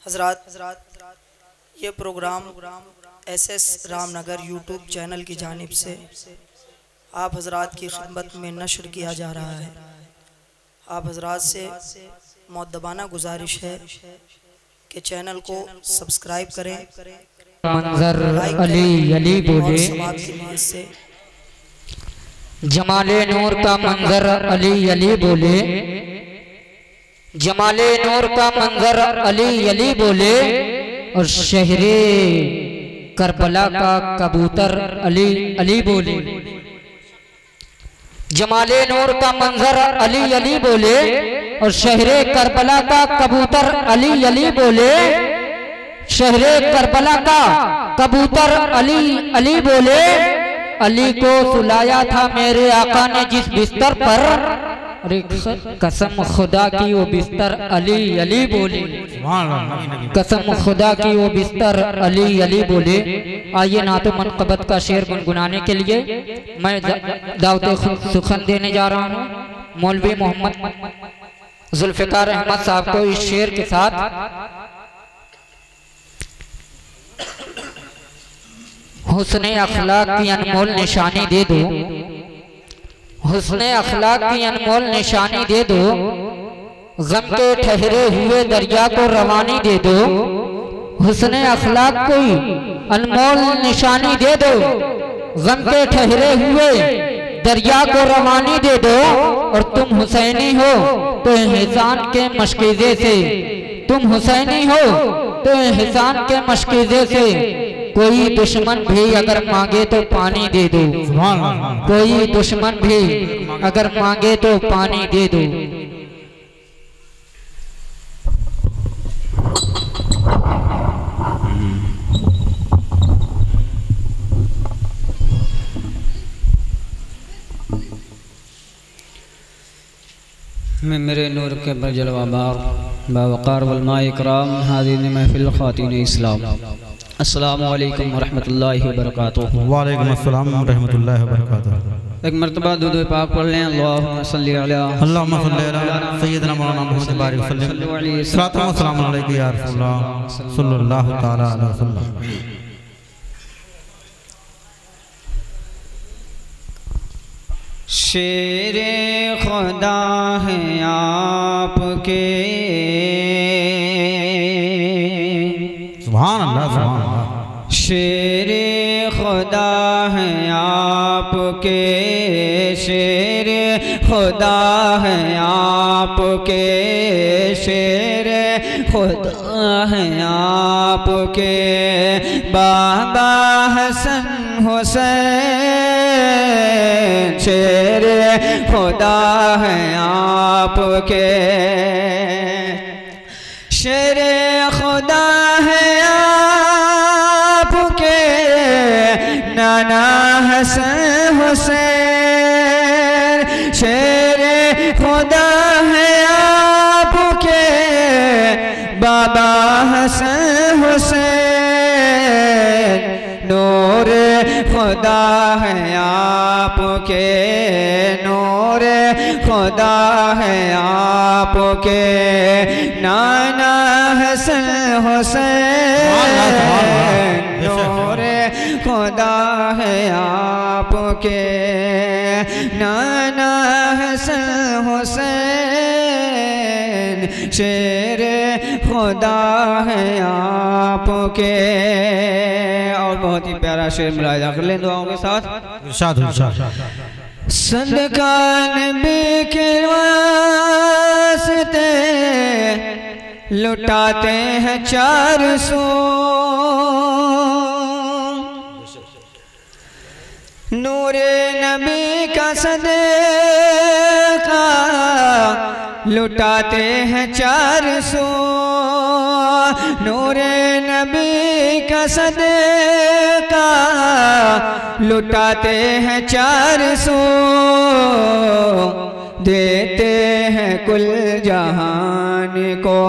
हजरात ये programme SS Ramnagar YouTube channel की जानिब से आप हजरात की खिदमत में नशर किया जा रहा है। आप हजरात से मुअद्दबाना गुजारिश है कि चैनल को सब्सक्राइब करें, मंजर अली अली बोले, से जमाले नूर का मंजर अली अली बोले, जमाले नूर का मंजर अली अली बोले, और शहरे करबला का कबूतर अली अली बोले। जमाले नूर का मंजर अली अली बोले और शहरे करबला का कबूतर अली अली बोले। शहरे करबला का कबूतर अली अली बोले। अली को सुलाया था मेरे आका ने जिस बिस्तर पर, अरे कसम खुदा की वो बिस्तर अली अली बोले। कसम खुदा की वो बिस्तर अली अली बोले। आइए नातो मनक़बत का शेर गुनगुनाने के लिए मैं दावत सुखन देने जा रहा हूँ। मौलवी मोहम्मद जुल्फ़िकार अहमद साहब को इस शेर के साथ हुस्ने अखलाक की अनमोल निशानी दे दो, हुस्ने अखलाक की अनमोल निशानी दे दो, गम के ठहरे हुए दरिया को रवानी दे दो। हुस्ने अखलाक कोई अनमोल निशानी दे दो, गम के ठहरे हुए दरिया को रवानी दे दो। और तुम हुसैनी हो तो एहसान के मशकीज़े से, तुम हुसैनी हो तो एहसान के मशकीज़े से, कोई दुश्मन भी अगर मांगे तो पानी दे दो, कोई दुश्मन भी अगर मांगे तो पानी दे दो। मैं मेरे नूर के बजलवा बार बावकार वलमा इकराम हाज़िर महफिल ख़ातीन इस्लाम, अस्सलामु अलैकुम वरहमतुल्लाहि वबरकातुहू। वालेकुम अस्सलाम वरहमतुल्लाहि वबरकातुहू। एक मरतबा दुरूद पाक पढ़ लें। अल्लाहुम्मा सल्ली अला सय्यिदना मौलाना मुहम्मद बारिक वसल्लम। सलातो व सलाम अलैका या रसूलल्लाह सल्लल्लाहु तआला अलैहि वसल्लम। शेरे खुदा है आपके, सुभान अल्लाह सुभान अल्लाह। शेरे खुदा है आपके, शेरे खुदा है आपके, शेरे खुदा है आपके। बाबा हसन हुसैन शेरे खुदा है आपके, शेरे खुदा है आपके। नाना हसन हुसैन शेरे खुदा है आपके। बाबा हसन हुसैन नूर खुदा है आपके, नूर खुदा है आपके। नाना हसन हुसैन नूर खुदा है आपके। नाना हसन हुसैन शेर खुदा है आपके। और बहुत ही प्यारा शेर मुलाहिजा कर लें दुआओं के साथ। इरशाद इरशाद। सदका नबी के वास्ते लुटाते हैं 400, नूरे नबी का सदका लुटाते हैं 400, नूरे नबी का सदका लुटाते हैं 400। देते हैं कुल जहान को,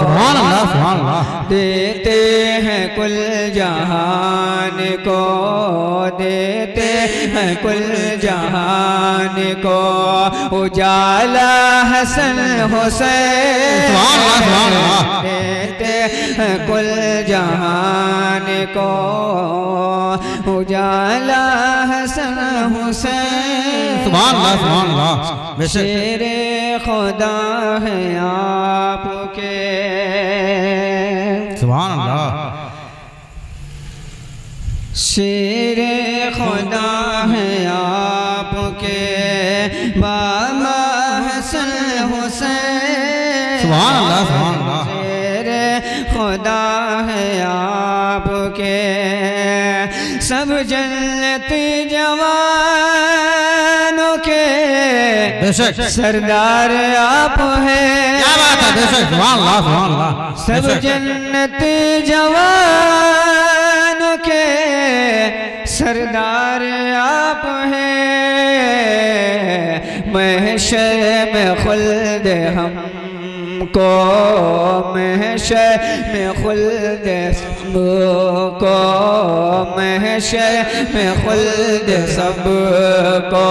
सुभान अल्लाह सुभान अल्लाह। देते हैं कुल जहान को, देते हैं कुल जहान को। उजाला हसन हुसैन देते कुल जहान को उजाला हसन हुसैन। सुभान अल्लाह सुभान अल्लाह। शेरे खुदा है आपके। सुभान अल्लाह। शेरे खुदा है आपके बाबा हसन हुसैन। सुभान अल्लाह सुभान अल्लाह। शेरे खुदा है आपके सब जन्नती जवानों के बेशक सरदार आप हैं। क्या बात है, बेशक सुभान अल्लाह सुभान अल्लाह। सब जन्नती जवानों के सरदार आप हैं। महशर में खुल्द हमको, महशर में खुल्द सबको, महशर में खुल्द सबको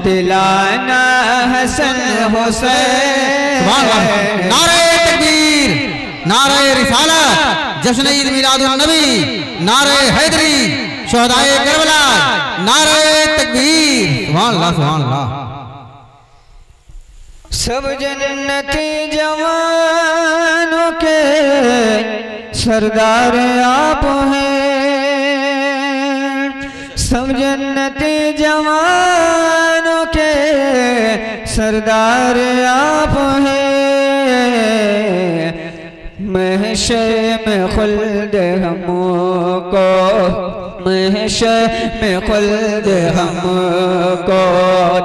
दिलाना हसन हुसैन। नारे तकबीर, नारे रिसालत, जश्न ईद मिलादुन नबी, नारे हैदरी, शोहदाए करबला, नारे तकबीर। सुभान अल्लाह सुभान अल्लाह। सब जन्नती जवानों के सरदार आप हैं। सब जन्नती जवानों के सरदार आप हैं। महशर में खुल्द हमको, महशर में खुल्द हमको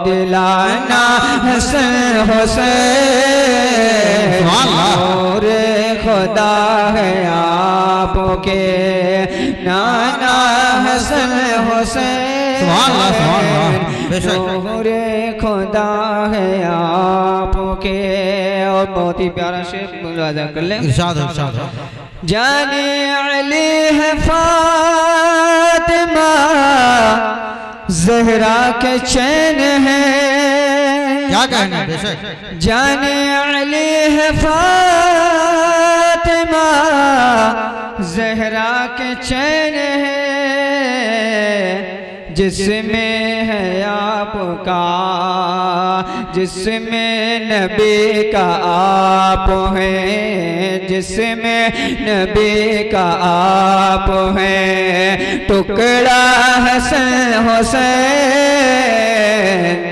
दिलाना हसन हुसैन। और खुदा है आपके नाना हसन हुसैन। और खुदा है आपके। और बहुत ही प्यारा शेर अदा कर ले। इरशाद इरशाद। जाने अली है फातिमा ज़हरा के चैन है। क्या कहना बेशक। जाने अली है फातिमा ज़हरा के चैन है। जिसमें है आपका, जिसमें नबी का आप हैं, जिसमें नबी का आप हैं। टुकड़ा हसन हुसैन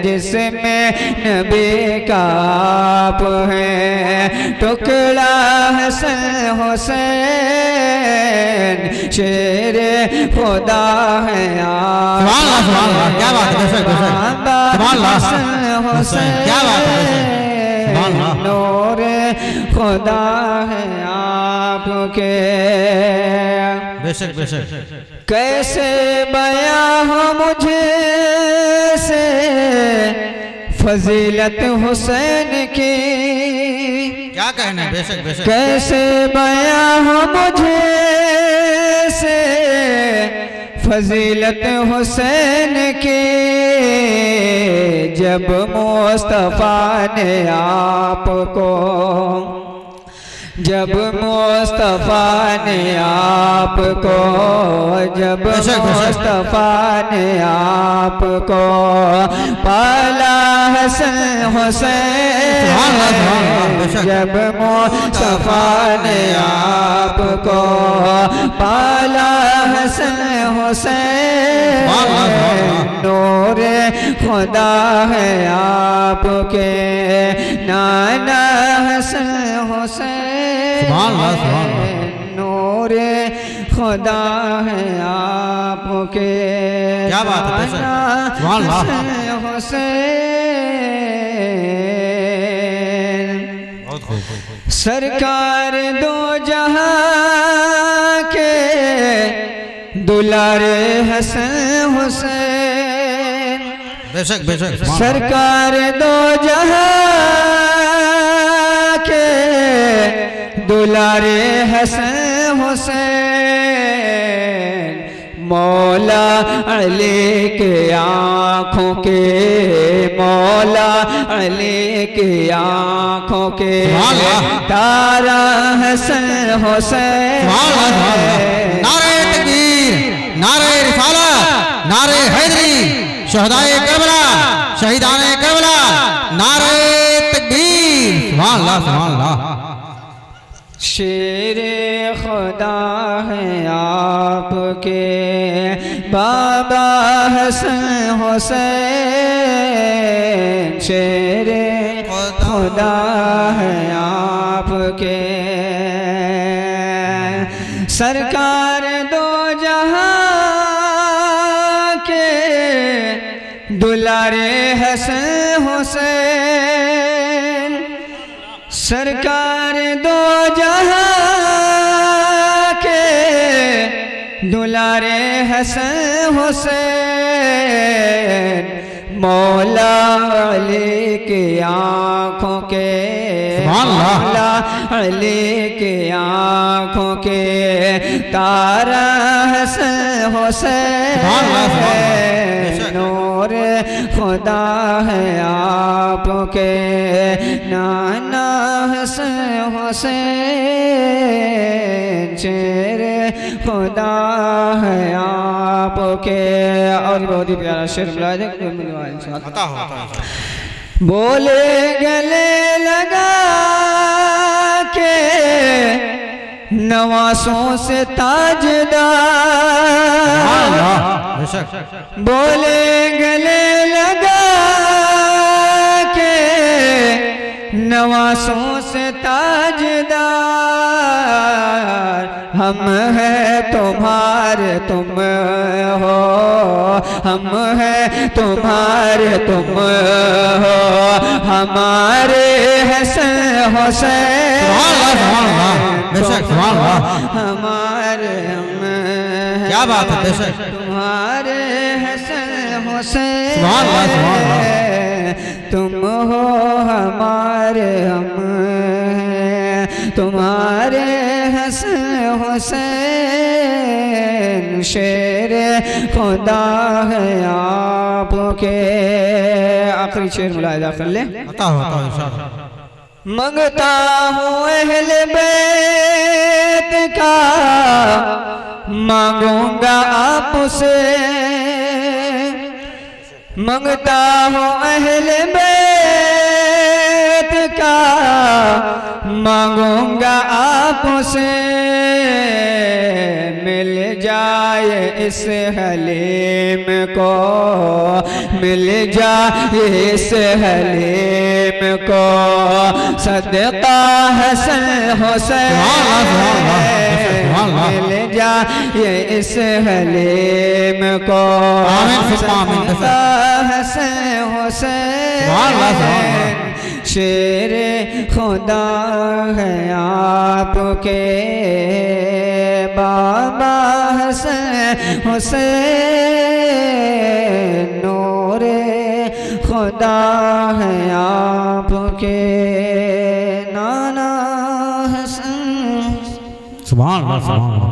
जिसमें नबी का आप हैं। टुकड़ा हसन हुसैन शेरे खुदा है आप। क्या बात है, क्या बात है, नूर खुदा है आपके। बेशक बेशक। कैसे बयां हो मुझे से फजीलत हुसैन की। क्या कहना है, बेशक बेशक। कैसे बयां हो मुझे से फजीलत हुसैन की। जब मुस्तफा ने आपको, जब मुस्तफा ने आपको, जब मुस्तफा ने आपको पाला हसन हुसैन। जब मुस्तफा ने आपको पाला हसन हुसैन। नूर खुदा है आपके नाना हसन हुसैन। नूर खुदा है आपके। क्या बात है, हुसैन। सरकार दो जहां के दुलारे हसन हुसैन। बेशक बेशक। सरकार दो जहां के दुलारे हसन हुसैन। मौला अली के आँखों के, मौला अली के आँखों के तारा हसन हुसैन। नारे तकबीर, नारे रिसालत, नारे हैदरी, शहदाए करबला, शहीदाने करबला, नारे तकबीर। सुभान अल्लाह, सुभान अल्लाह। शेरे खुदा है आपके बाबा हसन हुसैन, शेरे खुदा है आपके सरकार दो जहां के दुलारे हसन हुसैन, सरकार दो जहां के दुलारे हसन हुसैन, मौला अली के आँखों के, मौला अली के आँखों के तारा हसन हुसैन, नूर खुदा है आपके नाना हसन हुसैन, शेरे खुदा है आपके। और बहुत ही प्यारा शेर बोले गले लगा के नवासों से ताजदार, बोले गले लगा के नवासों से ताजदार, हम हैं तुम्हारे तुम हो, हम हैं तुम्हारे तुम हो, हमारे हसन हुसैन, हमारे हम क्या बात है, तुम्हारे हसन हुसैन, तुम हो हमारे हम हैं तुम्हारे हसन हुसैन, शेर खुदा है आपके। आखिरी शेर मुलाहिजा कर ले। मंगता हूँ अहले बैत का, मांगूंगा आपसे, मंगता हूँ अहले बैत का, मांगूंगा आपसे, मिल जाए इस हलीम को, मिल जाए इस हलीम को सदका हसन हुसैन, मिल जाए इस हलीम को सदका हसन हुसैन, शेर खुदा है आपके बाबा हसन हुसैन, नूरे खुदा है आपके नाना हसन। सुभान अल्लाह, सुभान अल्लाह।